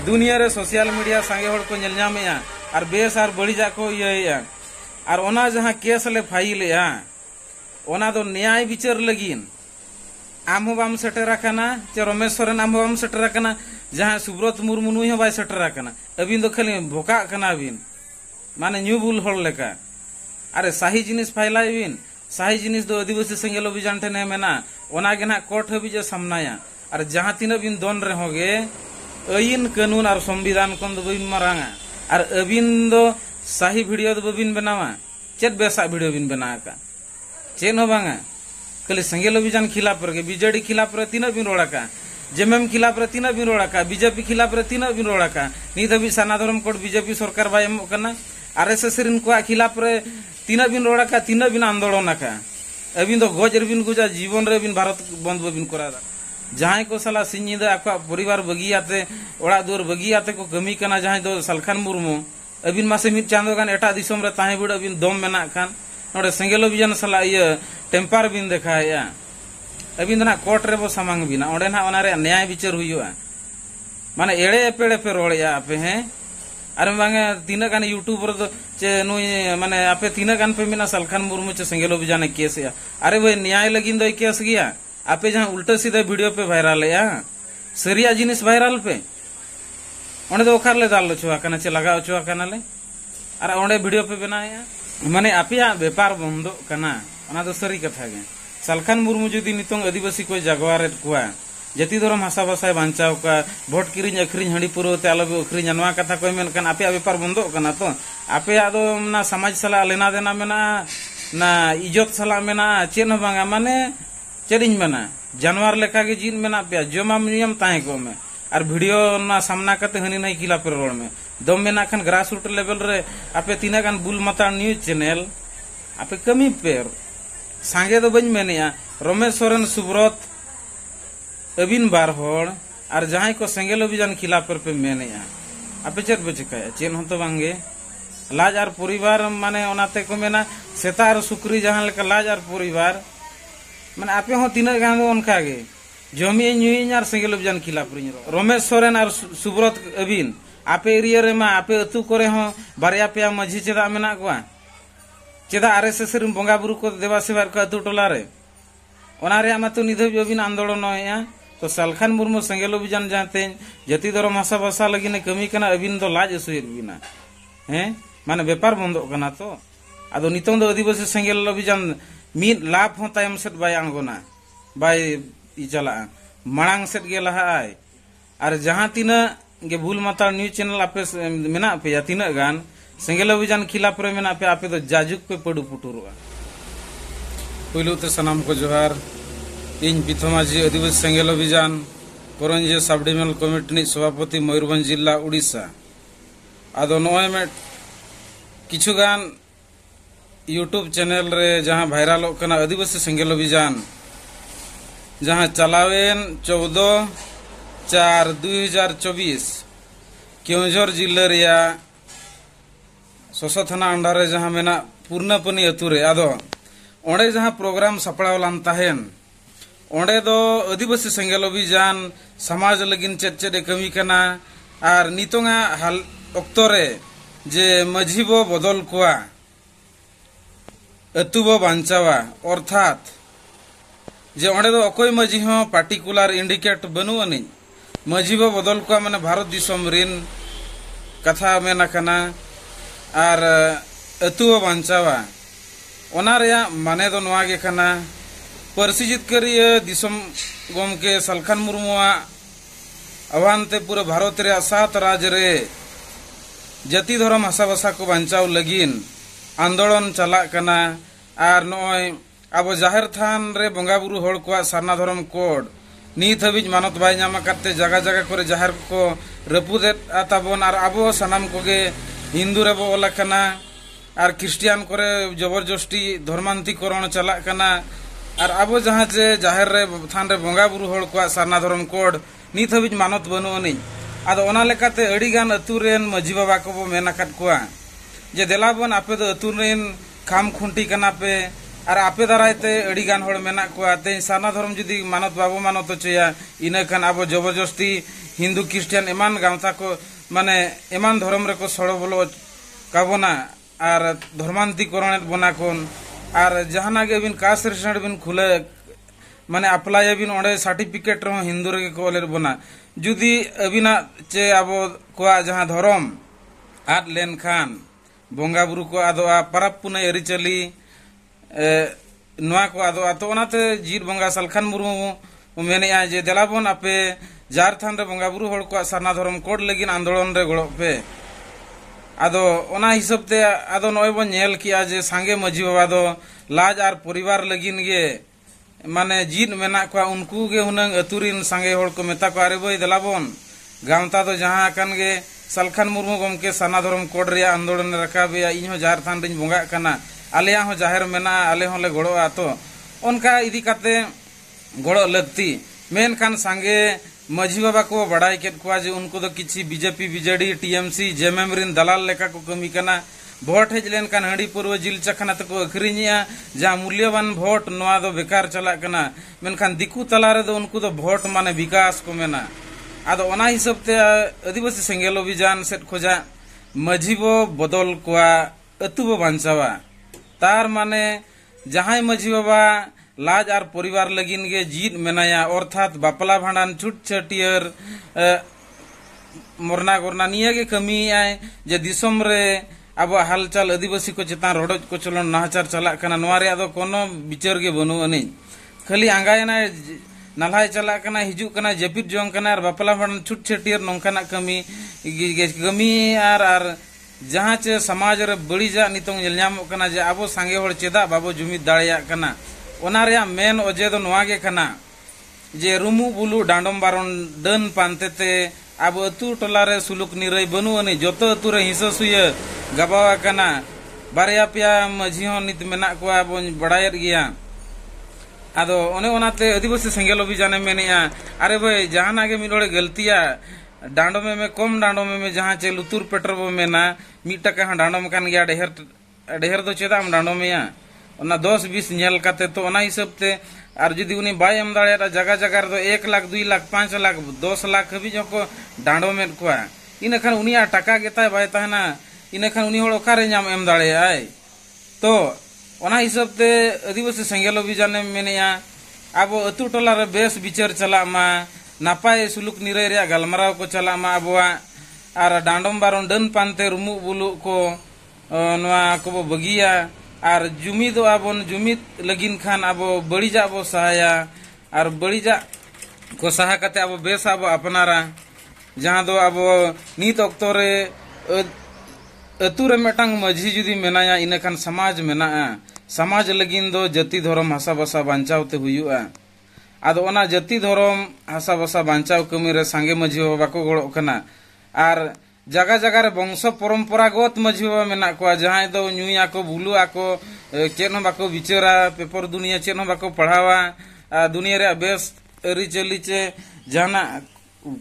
दुनिया रे social media संगे हड़ को नेलनामेया और बेस और बड़ीजा को इया और ओना जहां केस ले फाइल ओना दो न्याय विचार लगिन आम बाम सेटर चे रमेश सोरेन आम बाम सेटर जहां सुब्रत मुर्मू नुई बाय सेटर अबिन दो खाली भोका अबिन माने न्यू बुल हड़ लेका अरे सही जिनिस फाइला बिन सही जिनिस दो आदिवासी सेंगेल अभियान ठेने मेना ओना गे ना कोर्ट हबी सामनाया और जहां तीन बिन दोन रे होगे आईन कानून और संविधान को बिन मारांगा और अबिन दो सही वीडियो दो बिन बनावा चेत बेसा वीडियो बिन बना का चेन हो बांगा खाली सेंगेल अभियान खिलाफ रे बीजेडी खिलाफ रे तीन बिन रोड़ा का जेएमएम खिलाफ रे तीन बिन रोड़ा का बीजेपी खिलाफ रे तीन बिन रोड़ा का नित हबी साना धर्म कोड बीजेपी सरकार बाय एमो कना आरएसएस रिन को खिलाफ रे तीन बिन रोड़ा का तीन बिन आंदोलन का अबिन दो गज बिन गुजा जीवन रे बिन भारत बंद बिन करा जहां को साला सिंह आपका परिवार बगियाते ओड़ा दुआर बगियाते को कमी कना जहां दो सलखान मुर्मू अबिन मासे मिट चांदो गान एटा दिसोम रे ताहे बुड अबिन दम मेना खान नोडे सेंगेल अभियान साला ये टेम्पार बिन देखाया अबिन दना कोर्ट रे बो सामांग बिना ओडे ना ओना रे न्याय विचार हुआ माने एड़े एपेड़े पे रोड़या आपे हैं अरे मांगे तीन गान यूट्यूबर दो चे नुई माने आपे तीन गान पे मिना सलखान मुर्मू चे सेंगेल अभियान केस या अरे भाई न्याय लगिन दो केस गया आपे जहां उल्टा सीधा वीडियो पे वायरल है सरिया जिनिस वायरल पे ओंडे दो ओखार ले दाल छुआ कना चे लगा छुआ कना ले अरे ओंडे वीडियो पे बनाया माने आपिया व्यापार बंदो कना ओना दो सरी कथा गे सलखान मुर्मू जुदी नितोंग आदिवासी को जागवार कुआ जति धर्म हासा भाषा बांचाव का भोट किरिंग अखरिंग हंडी पुरोते आलोबे अखरिंग नवा कथा को मेन कन आपिया व्यापार बंदो कना तो आपिया दो ना समाज सला लेना देना मेना ना इज्जत सला मेना चेन बांगा माने चेरिंग मेना जानवर लेखा के जीन मेना पे जमा नियम ताहे को में और वीडियो ना सामना करते हनी नहीं किला पर रोड में दम मेना खन ग्रास रूट लेवल रे आपे तीना गान बुल माता न्यूज चैनल आपे कमी पेर सांगे दो बन मेनिया रमेश सोरेन सुब्रत अबिन बार होड़ और जहां को सेंगेल अभियान खिलाफ पर पे मेनिया आपे चेत बचकाया चेन हो तो बांगे लाज और परिवार माने ओनाते को मेना सेता और सुक्री जहां लेका लाज और परिवार माने आपे हो तीन गान दो उनका गे जमी न्यूइन और सेंगेल अभियान खिलाफ रमेश सोरेन और सुब्रत अबिन आपे एरिया रे मा आपे अतु करे हो बारिया पेया माझी चेदा मेना गवा चेदा आरएसएस रिन बंगा बुरु को देवा सेवा को अतु टोला रे ओना रे आमा तो निधब अबिन आंदोलन होया तो सलखान मुर्मू सेंगेल अभियान जानते जति धर्म भाषा भाषा लगिने कमी कना अबिन दो लाज असुर बिना हैं माने व्यापार बंदो कना तो आदो नितों दो आदिवासी सेंगेल अभियान मीन लाभ हो तायम सेट बाय आंगोना बाय चला मांग सेट गे लहा आय और जहां तीना गे भूल माता न्यूज चैनल आपे मेना पे या तीना गान सेंगेल अभियान खिलाफ रे मेना पे आपे तो जाजुक पे पडु पुटुरुआ पहिलो ते सनाम को जोहार इन पिथमाजी आदिवासी सेंगेल अभियान करंजे सब डिविजनल कमिटी सभापति मयूरभंज जिला उड़ीसा आदो नय में किछु गान यूट्यूब चैनल रे जहां वायरल कना आदिवासी सेंगेल अभियान जहां चलावेन 14/4/2024 केवंझर जिला रिया सोसो थाना अंडर रे जहां मेना पूर्णपनी अतु रे आदो ओंडे जहां प्रोग्राम सपड़ाव लान ताहेन ओंडे दो आदिवासी सेंगेल अभियान समाज लगिन चेत चेत कमी कना और नितोंगा हाल अक्तो रे जे माझी बो बदल कोआ अतु बो बांचावा अर्थात जे ओंडे दो अकोय माझी हो पार्टिकुलर इंडिकेट बनु अनि माझी बो बदल कोआ माने भारत दिसोम रिन कथा मेना कना और अतु बो बांचावा ओना रेया माने दो नवा गे कना परसी जितकरिया दिसोम गोमके सलखान मुर्मुआ अवानते पूरे भारत रे 7 राज्य रे जाति धर्म भाषा भाषा को बांचाव लगिन आंदोलन चला कना और नय अब जाहिर थान रे बंगा बुरु होड़ को सारना धर्म कोड नीत हबिज मानत बाय नामा करते जगह जगह करे जाहिर को रपुदे आताबन और अब सनाम कोगे हिंदू रे बोला कना और क्रिश्चियन करे जबरदस्ती धर्मांतरीकरण चला कना और अब जहां जे जाहिर रे थान रे बंगा बुरु होड़ को सारना धर्म कोड नीत हबिज मानत बनु अनि आदो ओना लेकाते अड़ी गान अतु रेन माझी बाबा को मेना कट कोआ जे देलाबन आपे दो अतु रेन खाम खुंटी कना पे और आपे दारायते अड़ी गान होड़ मेना कोआ ते सारना धर्म जुदी मानत बाबू मानत चया इना खान अब जबरदस्ती हिंदू क्रिश्चियन एमान गावता को माने एमान धर्म रे को सड़ो बोलो काबोना और धर्मांतरीकरण बना कोन और जहाना के बिन कास्ट रेस्टोरेंट बिन खुले माने अप्लाई बिन ओंडे सर्टिफिकेट रो हिंदू रे को ले बना जुदी अबिना चे आबो को जहां धर्म आद लेन खान बोंगा बुरु को आदोआ परब पुनई अरिचली नुआ को आदोआ तो ओनाते जीर बोंगा सलखान मुर्मू मेने जे देलाबोन आपे जार थान रे बोंगा बुरु होड़ को सरना धर्म कोड लगिन आंदोलन रे गड़ो पे आदो ओना हिसाब ते आदो नय बो नेल किया जे सांगे मजी बाबा दो लाज आर परिवार लगिन गे माने जीत मेना को उनको गे हुनंग अतुरिन सांगे होड़ को मेता को आरे बई देलाबोन गांवता दो जहां अकन गे सलखान मुर्मू गमके सरना धर्म कोड रे आंदोलन रकाबे इन हो जार थान रिन बोंगा कना आलेया हो जाहिर मेना आले होले गड़ोआ तो उनका इदी काते गड़ो लगती मेन खान सांगे मजी बाबा को बड़ाई केत को जे उनको तो किछि बीजेपी बीजेडी टीएमसी जेएमएम रिन दलाल लेखा को कमी कना भोट हेज लेन कान हंडी पूर्व जिल चखना तको अखरिनिया जा मूल्यवान भोट नवा दो बेकार चला कना मेनखान दिकु तला रे दो उनको तो भोट माने विकास को मेना आदो ओना हिसाब ते आदिवासी सेंगेल अभियान सेट खोजा मजी बो बदल कोआ अतु बो बांचावा तार माने जहां मजी बाबा लाज आर परिवार लगिन गे जीत मेनाया अर्थात बापला भांडान छुट छटियर मरना गोरना निया के कमी आए जे दिसम रे अब हालचाल आदिवासी को चेतान रोडज को चलन नाहचार चला कना नवा रे आदो कोनो विचार गे बनु अनि खाली आंगायना नालाय चला कना हिजु कना जपित जोंग कना आर बापला भांडान छुट छटियर नोंकाना कमी आर जहां चे समाज रे बड़ी जा नितों नेलनाम कना जे आबो सांगे होड़ चेदा बाबो जुमिद दाड़िया कना ओना रे मेन ओजे दो नवा गे कना जे रुमु बुलु डांडम बारन दन पानतेते अब अतु टोला रे सुलुक निरई बनु अनि जतो अतु रे हिसो सुय गबावा कना बारया पिया मझी हो नित मेना को अब बड़ायर गिया आदो ओने ओनाते आदिवासी सेंगेल अभियान मेनिया अरे भाई जहाना गे मिलोड़े गलतिया डांडो में कम डांडो में जहां चे लुतुर पेट्रोल बो मेना 1 टका डांडो में कान गया ढेर दो चेदाम डांडो में या ओना 10-20 नेल काते तो ओना हिसाब ते आर जुदी उनी बाय एम दाड़िया जगह जगह दो 1 लाख 2 लाख 5 लाख 10 लाख हबी जको डांडो में को इन खान उनिया टका गेता बाय ताहना इन खान उनी होड़ ओकारे नाम एम दाड़िया तो ओना हिसाब ते आदिवासी सेंगेल अभियान मेनिया अब अतु टोला रे बेस विचार चला मा नापाय सुलुक निरय रे गलमराव को चला मा अबवा आर डांडम बारन डन पानते रुमु बुलु को नवा को बगिया आर जुमिद आबोन जुमिद लगिन खान अब बड़ीजा बो सहाया आर बड़ीजा को सहा कते अब बेस अब अपनारा जहां दो अब नीत अक्तो रे अतु रे मेटांग मझी जुदी मेनाया इन खान समाज मेना समाज लगिन दो जाति धर्म हासा बसा बांचावते हुयुआ आदो ओना जाति धर्म हासा बसा बांचाव कमी रे सांगे मझी बाबा को गड़ो कना आर जगह जगह रे वंश परंपरागत मझी बाबा मेना को जहां दो न्यूया को बुलु आको चेन बाको विचारा पेपर दुनिया चेन बाको पढ़ावा दुनिया रे बेस अरी चली चे जाना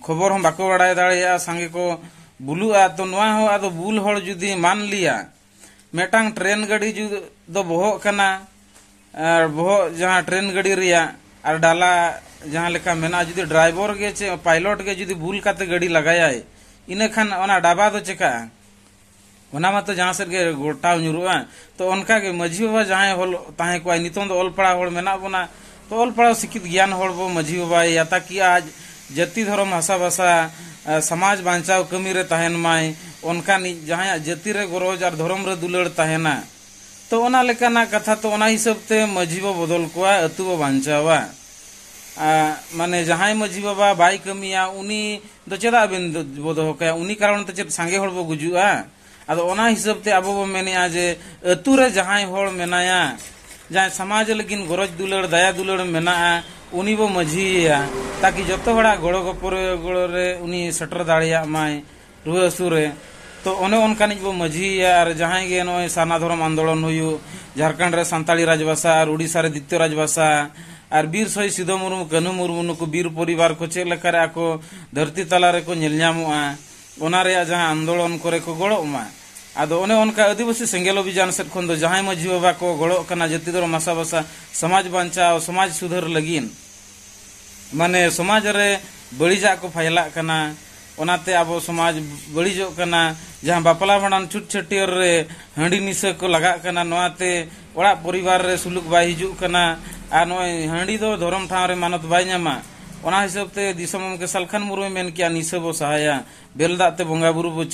खबर हम बाको बड़ाय दाड़िया सांगे को बुलु आ तो नवा हो आदो बुल होड़ जुदी मान लिया मेटांग ट्रेन गाड़ी जु दो बोहो कना और बोहो जहां ट्रेन गाड़ी रिया और डाला जहां लेका मेना जुदी ड्राइवर गे चे पायलट गे जुदी भूल काते गाड़ी लगाया इन खान ओना डाबा दो चेका ओना मा तो जहां से गे गोटा नुरुआ तो उनका के मझी बाबा जहां होल ताहे को नितों दो ओल पड़ा होड़ मेना बना तो ओल पड़ा शिक्षित ज्ञान होड़ बो मझी बाबा या ताकि आज जाति धर्म हासा भाषा समाज बांचाव कमी रे ताहेन माय उनका जहां जाति रे गरज और धर्म रे दुलड़ ताहेना तो ओना लेकाना कथा तो ओना हिसाब ते मझी बो बदल कोआ अतु बो बांचावा माने जहां मझी बाबा बाई कमिया उनी दो चेदा बिन बोदो का उनी कारण ते चेद सांगे होड़ बो गुजुआ आदो ओना हिसाब ते अबो बो मेनिया जे अतु रे जहां होड़ मेनाया जहां समाज लगिन गरज दुलड़ दया दुलड़ मेना उनी बो मझीया ताकि जतो हड़ा गड़ो गपर गड़ो रे उनी सटर दाड़िया माय रुआ सुरे तो ओने उनकानिज बो मझीया और जहां गे नय साना धर्म आंदोलन हुयु झारखंड रे सांताली राजभाषा और उड़ीसा रे द्वितीय राजभाषा और वीर शहीद सिधो मुर्मू कन्हू मुर्मू नुकु वीर परिवार को चेक लेकर आको धरती तला रे को नेलनामोआ ओना रे जहां आंदोलन करे को गड़ो मा आदो ओने उनका आदिवासी सेंगेल अभियान सेट खन दो जहां मझी बाबा को गड़ो कना जाति धर्म भाषा समाज बांचाओ समाज सुधर लगिन माने समाज रे बड़ीजा को फैला कना ओनाते अब समाज बड़ीजोग कना जहां बापला भांडन छुट छटियर रे हांडी निशा को लगा कना नोआते ओड़ा परिवार रे सुलुक बाय हिजुग कना आ नोय हांडी दो धर्म ठाव रे मानत बाय ᱧᱟᱢᱟ ओना हिसाब ते दिसम के सलखान मुर्मू मेन किया निशा बो सहाया बेलदा ते बोंगा बुरु बो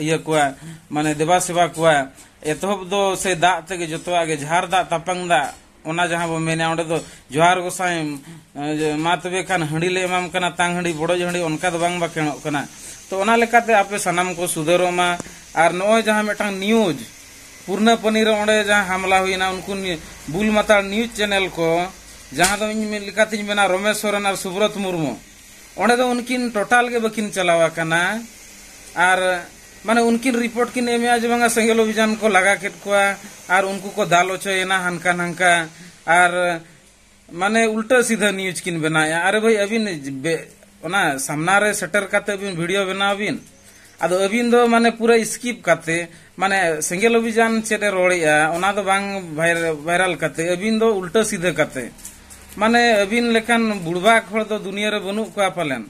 इया कुआ माने देवा सेवा कुआ एतहब दो से दा ते जतो आगे झार दा तपंग दा ओना जहां बो मेने ओंडे दो जोहार गोसाई मातबे खान हंडी ले एमाम कना तांग हंडी बड़ो हंडी उनका दो बांग बाकेणो कना तो ओना लेकाते आपे सनाम को सुधरोमा आर नोय जहां मेटांग न्यूज पूर्ण पनीर ओंडे जहां हमला हुईना उनको बुल माता न्यूज चैनल को जहां दो इन लेकाते मेना रमेश सोरेन और सुब्रत मुर्मू ओंडे दो उनकिन टोटल के बकिन चलावा कना आर माने उनकिन रिपोर्ट किन एमे आज बांगा सेंगेल अभियान को लगा केट कोआ आर उनको को दाल ओचोयना हनका हनका आर माने उल्टा सीधा न्यूज किन बनाया अरे भाई अबिन ओना सामना रे सेटर काते अबिन वीडियो बनाबिन आदो अबिन दो माने पूरा स्किप काते माने सेंगेल अभियान चेटे रोड़िया ओना दो बांग वायरल काते अबिन दो उल्टा सीधा काते माने अबिन लेखान बुड़बा खोड़ दो दुनिया रे बनु कोआ पालेन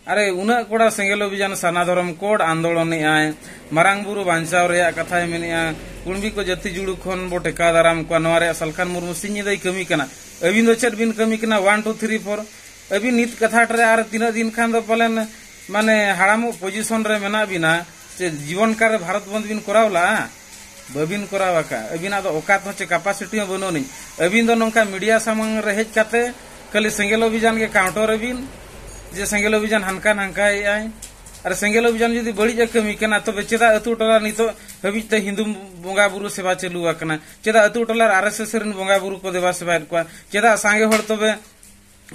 अरे उना कोड़ा सेंगेल अभियान साना धर्म कोड आंदोलन आए मारांग बुरु बांचाव रे कथा मेनिया कुणबी को जति जुड़ू खन बो टेका दाराम को नवा रे सलखान मुर्मू सिंह दई कमी कना अबिन दो चेट बिन कमी कना 1 2 3 4 अबिन नित कथा रे आर 3 दिन खान दो पलेन माने हाड़ामु पोजीशन रे मेना बिना जे जीवन कार भारत बंद बिन करावला बबिन करावा का अबिन आदो औकात होचे कैपेसिटी बनो नहीं अबिन दो नोंका मीडिया सामंग रे हेज काते खाली सेंगेल अभियान के काउंटर अबिन जे सेंगेल अभियान हनका हनका आए अरे सेंगेल अभियान जदि बड़ी कमी कना तो चेदा अतु टोला नितो हबिते हिंदू बोंगा बुरु सेवा चालू आकना चेदा अतु टोला आरएसएस रेन बोंगा बुरु को देवा सेवा को चेदा सांगे हर तबे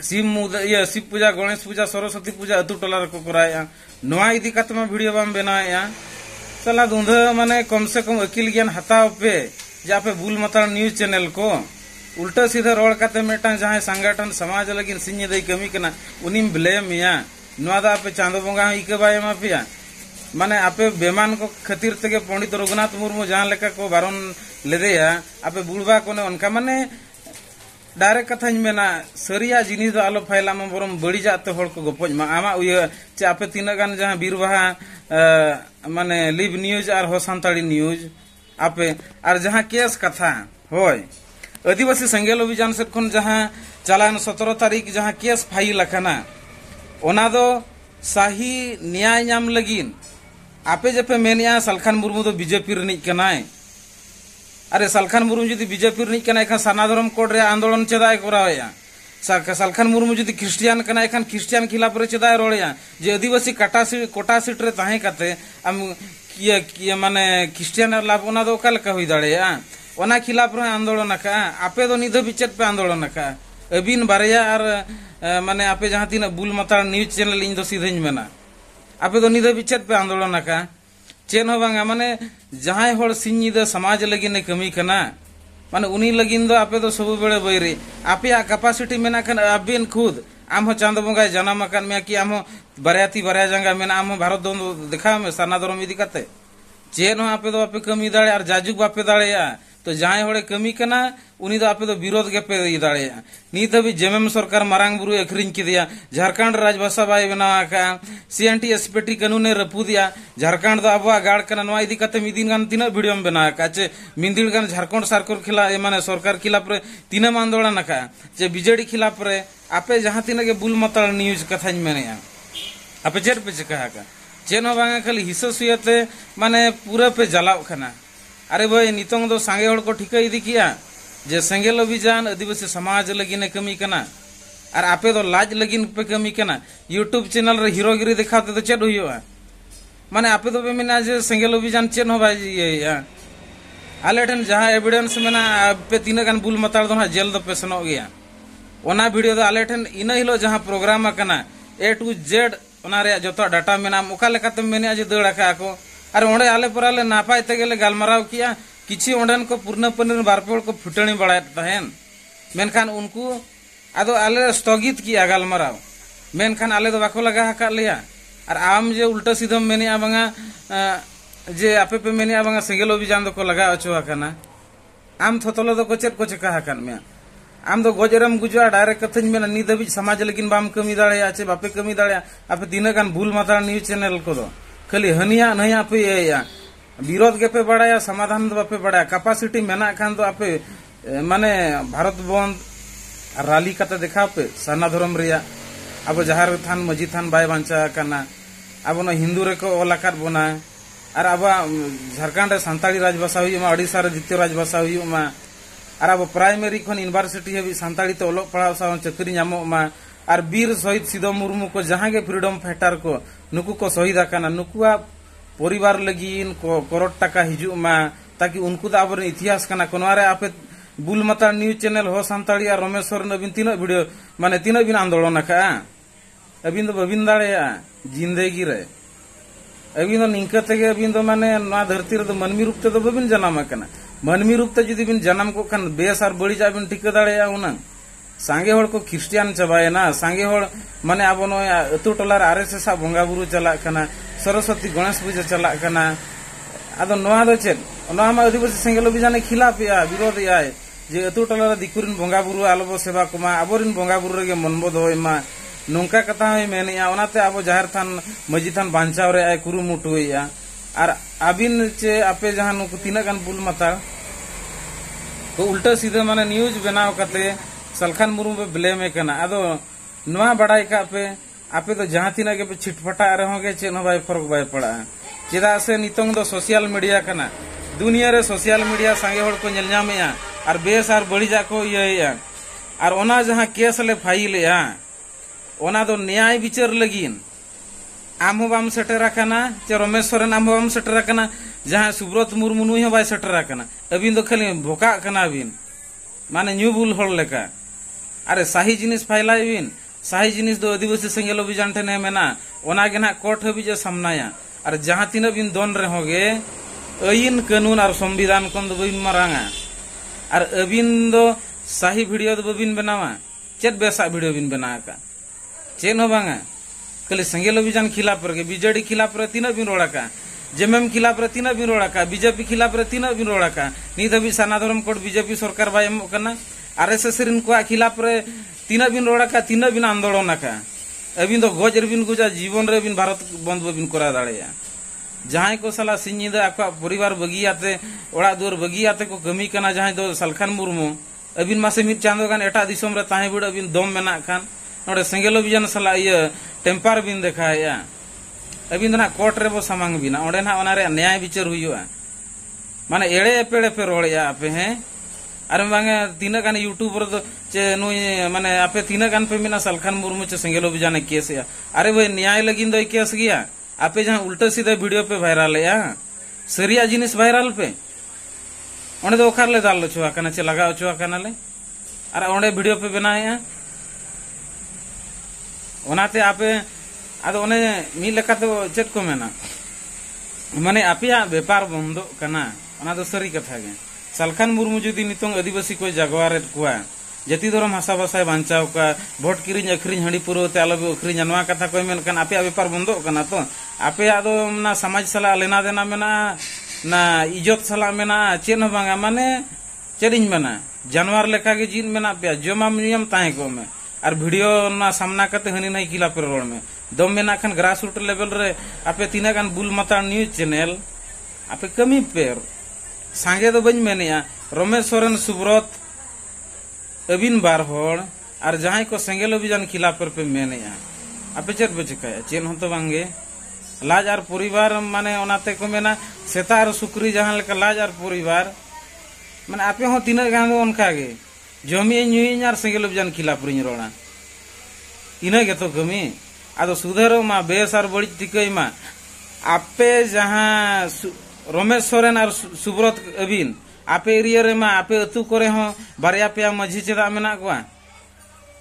शिव पूजा गणेश पूजा सरस्वती पूजा अतु टोला को कराया नोआ इदी कतमा वीडियो बाम बनाया सला दुंध माने कम से कम अकिल ज्ञान हताव पे जापे बुल मता न्यूज चैनल को उल्टा सीधा रोड काते मेटा जहां संगठन समाज लगिन सिंह दई कमी कना उनिम ब्लेम या नोआ दा पे चांदो बोंगा इके बाय मा पिया माने आपे बेमान को खातिर तके पंडित रघुनाथ मुर्मू जहां लेका को बारन लेदेया आपे बुलबा कोने उनका माने डायरेक्ट कथा मेना सरिया जिनिस दो आलो फाइला में बरम बड़ी जाते हड़ को गपज मा आमा उय चे आपे तीना गान जहां बीरबाहा माने लिव न्यूज और हो संताड़ी न्यूज आपे और जहां केस कथा होय आदिवासी सेंगेल अभियान से खन जहां चालान 17 तारीख जहां केस फाइल अकना ओना दो सही न्याय नाम लगिन आपे जपे मेनिया सलखान मुर्मू दो बीजेपी रनिक कनाय अरे सलखान मुर्मू जदि बीजेपी रनिक कनाय खान सना धर्म कोड रे आंदोलन चेदाय कराया सलखान मुर्मू जदि क्रिश्चियन कनाय खान क्रिश्चियन खिलाफ रे चेदाय रोड़या जे आदिवासी कोटा सीट रे ताहे काते हम किया माने क्रिश्चियन लाभ ओना दो काल का होई दाड़ेया ओना खिलाफ रे आंदोलन का आपे दो निध बिचेत पे आंदोलन का अबिन बारया और माने आपे जहां तीन बुल मता न्यूज चैनल इन दो सीधेज मेना आपे दो निध बिचेत पे आंदोलन का चेन हो बांगा माने जहां हड़ सिंह समाज लगी ने कमी कना माने उनी लगिन दो आपे दो सब बेड़े बैरी आपे कैपेसिटी मेना कन अबिन खुद आम चांद बोंगा जन्म अकन में कि आम बारयाती बारया जंगा मेना आम भारत दो देखा में साना धर्म इदी कते चेन हो आपे दो आपे कमी दाड़े और जाजुक बापे दाड़ेया तो जहां हड़े कमी कना उनी दो आपे दो विरोध के पे दाड़ेया नीत हबी जेएमएम सरकार मारांग बुरु अखरिंग किदिया झारखंड राजभाषा बाय बनावा का सीएनटी एसपीटी कानून ने रपू दिया झारखंड दो आबवा गाड़ कना नवा इदी कते मिदिन गान तीना वीडियो में बनावा का चे मिंदिल गान झारखंड सरकार खिला माने सरकार खिलाफ रे तीना आंदोलन का जे बीजेडी खिलाफ रे आपे जहां तीना के बुल मतल न्यूज कथा मेनेया आपे जेट पे कहा का चेनो बांगा खाली हिस्सा सुयते माने पूरा पे जलाव खाना अरे भाई नितोंग दो सांगे हड़ को ठिका इदी किया जे सेंगेल अभियान आदिवासी समाज लगिन कमी कना और आपे दो लाज लगिन पे कमी कना यूट्यूब चैनल रे हीरोगिरी दिखाते तो चेड हुआ माने आपे दो पे मेना जे सेंगेल अभियान चेन हो भाई ये आले ठन जहां एविडेंस मेना पे तीन गान बुल मताड़ दो जेल दो पे सनो गया ओना वीडियो दो आले ठन इन हिलो जहां प्रोग्राम कना A to Z ओना रे जतो डाटा मेना ओका लेकाते मेने जे दड़ का को अरे ओंडे आले पराले नापाय ते गेले गालमाराव किया किछि ओंडन को पूर्ण पनीर बारपोल को फुटणी बड़ाय तहन मेनखान उनको आदो आले स्थगित किया गालमाराव मेनखान आले दो बाको लगा हका लिया और आम जे उल्टा सीधा मेने बांगा जे आपे पे मेने बांगा सेंगेल अभियान दो को लगा अचो हकना आम थतलो दो को चेत को चका हकन में आम दो गजरम गुजा डायरेक्ट कथन में नित हबी समाज लगिन बाम कमी दाड़े चे बापे कमी दाड़े आपे तीना गान भूल माता न्यूज चैनल को दो खाली हनिया नया पे या विरोध के पे बड़ा समाधान दो बापे बड़ा कैपेसिटी मेना खान तो आपे माने भारत बंद रैली कते देखा पे सना धर्म रिया अब जहार थान मजी थान बाय बांचा करना अब न हिंदू रे को ओलाकार बना और अब झारखंड रे सांताली राजभाषा हुई ओडिशा रे द्वितीय राजभाषा हुई और अब प्राइमरी खन यूनिवर्सिटी हबी सांताली तो ओलो पढ़ाव सा चाकरी नामो और वीर शहीद सिदो मुर्मू को जहां के फ्रीडम फाइटर को नुकु को शहीद आकाना नुकुआ परिवार लगिन करोड़ टाका हिजु ताकि उनको तो अब इतिहास करना कोनवारे आपे बुल माता न्यूज चैनल हो सांताली और रमेश्वर नवीन तीन वीडियो माने तीन बिन आंदोलन का अबिन तो बबिन दाड़े जिंदगी रे अबिन तो निंका तेगे अबिन तो माने ना धरती रे तो मनमी रूप ते तो बबिन जन्म करना मनमी रूप ते जुदी बिन जन्म को खान बेस और बड़ी जा बिन टिका दाड़े उना सांगे होड़ को क्रिश्चियन चबाए ना सांगे होड़ माने अब नो अतु टोलार आरएसएस बोंगा बुरु चला कना सरस्वती गणेश पूजा चला कना आदो नोआ दो चेद नोआ मा आदिवासी सेंगेल अभियान खिलाफ या विरोध या जे अतु टोलार दिकुरिन बोंगा बुरु आलोबो सेवा कुमा आबोरिन बोंगा बुरु रे मनबो दोय मा नोंका कथा है मेनिया ओनाते आबो जाहिर थान मजी थान बांचाव रे आय कुरुमुटुया और आबिन चे आपे जहां नुकु तीना गान बुल माता तो उल्टा सीधा माने न्यूज बनाव कते सलखान मुर्मू पे ब्लेम है कना आदो नोआ बड़ाई का पे आपे तो जहां तीना के छिटफटा रहोगे चे न भाई फर्क बाय पड़ा चेदा से नितंग दो सोशल मीडिया कना दुनिया रे सोशल मीडिया संगे होड़ को नेल नामेया और बेस और बड़ी जाको ये और ओना जहां केस ले फाइल या ओना दो न्याय विचार लगिन आम बाम सेटेरा कना चे रमेश सोरेन आम बाम सेटेरा कना जहां सुब्रत मुर्मू नुई हो बाय सेटेरा कना अबिन दो खाली भोका कना बिन माने न्यू बुल होड़ लेका अरे सही जिनिस फाइलाई बिन सही जिनिस दो आदिवासी सेंगेल अभियान ठेने मेना ओना के ना कोर्ट हबी जे सामनाया और जहां तीन बिन दोन रे होगे आईन कानून और संविधान कोन दो बिन मारांगा और अबिन दो सही वीडियो दो बिन बनावा चेत बेसा वीडियो बिन बना का चेन हो बांगा कल सेंगेल अभियान खिलाफ रे बीजेडी खिलाफ रे तीन बिन रोड़ा का जेएमएम खिलाफ रे तीन बिन रोड़ा का बीजेपी खिलाफ रे तीन बिन रोड़ा का नित हबी सना धर्म कोड बीजेपी सरकार बाय एम कना आरएसएस रिन को खिलाफ रे तीन बिन रोड़ा का तीन बिन आंदोलन का अबिन तो गज बिन गुजा जीवन रे बिन भारत बंद बिन करा दाड़ेया जहां को साला सिंजीदा आका परिवार बगियाते ओड़ा दुर बगियाते को कमी कना जहां दो सलखान मुर्मू अबिन मासे मिट चांदो गान एटा दिसोम रे ताहे बिड अबिन दम मेना खान नोडे सेंगेल अभियान साला ये टेम्पर बिन देखाया अबिन ना कोर्ट रे बो सामांग बिना ओडे ना ओना रे न्याय विचार हुइया माने एड़े पेड़े पे रोड़या आपे हैं अरे मांगे तीना गान यूट्यूबर तो चे नुई माने आपे तीना गान पे मिना सलखान मुर्मू चे सेंगेल अभियान केस या अरे भाई न्याय लगिन दो केस गया आपे जहां उल्टा सीधा वीडियो पे वायरल है सरिया जिनिस वायरल पे ओने दो ओखार ले दाल छुआ कना चे लगा छुआ कना ले अरे ओने वीडियो पे बनाया ओनाते आपे आदो ओने मी लेका तो चेत को मेना माने आपिया व्यापार बंदो कना ओना दो सरी कथा गे सलखान मुर्मू जुदी नितोंग आदिवासी को जागवारे कुआ जति धर्म भाषा भाषा बांचाव का भोट किरिंग अखरिंग हंडी पुरोते आलो अखरिंग नवा कथा कोई मेन कन आपे व्यापार बंदो कना तो आपे आदो ना समाज सला लेना देना मेना ना इज्जत सला मेना चेन बांगा माने चेरिंग मेना जानवर लेखा के जीन मेना पे जमा नियम ताहे को में और वीडियो ना सामना करते हनी नहीं किला पर रोड में दम मेना खान ग्रास रूट लेवल रे आपे तीना गान बुल माता न्यूज चैनल आपे कमी पेर सांगे दो बन मेनिया रमेश सोरेन सुब्रत अबिन बार होड़ और जहां को सेंगेल अभियान खिलाफ पे मेनिया आपे चेत बचिकाया चेन हो तो बांगे लाज और परिवार माने ओनाते को मेना सेता और सुक्री जहां लेका लाज और परिवार माने आपे हो तीना गान दो उनका गे जमी न्यूइन और सेंगेल अभियान खिलाफ रिन रोड़ा इना गे तो कमी आदो सुधरो मा बेस और बड़ी टिकई मा आपे जहां रमेश सोरेन और सुब्रत अबिन आपे एरिया रे मा आपे अतु करे हो बारिया पेया मझी चेदा मेना कोआ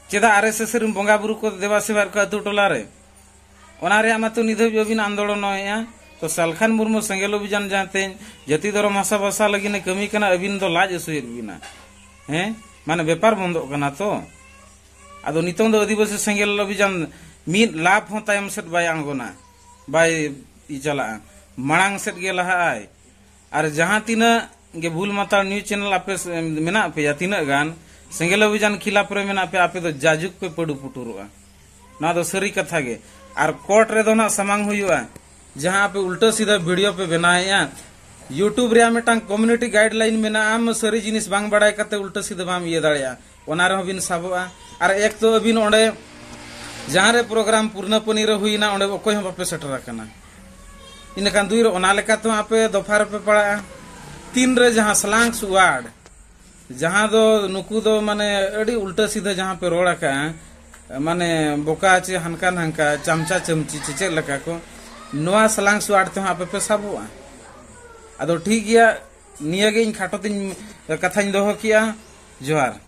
चेदा आरएसएस रिन बोंगा बुरु को देवा सेवा को अतु टोला रे ओना रे मा तो निधब अबिन आंदोलन होया तो सलखान मुर्मू सेंगेल अभियान जाते जति धर्म भाषा भाषा लगी ने कमी कना अबिन तो लाज असुर बिना हैं माने व्यापार बंद कना तो आदो नितों दो आदिवासी सेंगेल अभियान मी लाभ हो तायम सेट बाय आंगोना बाय इ चला मांग सेट गे लहा आय और जहां तीना गे भूल माता न्यूज चैनल आपे मेना पे तीना गान सेंगेल अभियान खिलाफ रे मेना पे आपे दो जाजुक पे पड़ू पुटुरुआ ना दो सरी कथा गे और कोर्ट रे दो ना समांग हुआ जहां पे उल्टा सीधा वीडियो पे बनाया यूट्यूब रे मिटांग कम्युनिटी गाइडलाइन मेना आम सरी जिनिस बांग बड़ाय कते उल्टा सीधा बाम ये दाड़िया ओना रे बिन साबोआ और एक तो अबिन ओंडे जहां रे प्रोग्राम पूर्णपनी रे हुईना ओंडे ओकोय हम बापे सेटर कना इनकान दुई रे ओना लेका तो आपे दफार पे पड़ा 3 रे जहां सलांग सुवाड जहां दो नुकु दो माने अड़ी उल्टा सीधा जहां पे रोड़ा का माने बोका चे हनका हनका चमचा चमची चे लका को नोआ सलांग सुवाड तो आपे पे साबोआ अदो ठीक गया निया गे इन खाटो तिन कथाñ दोहो किया जोहार।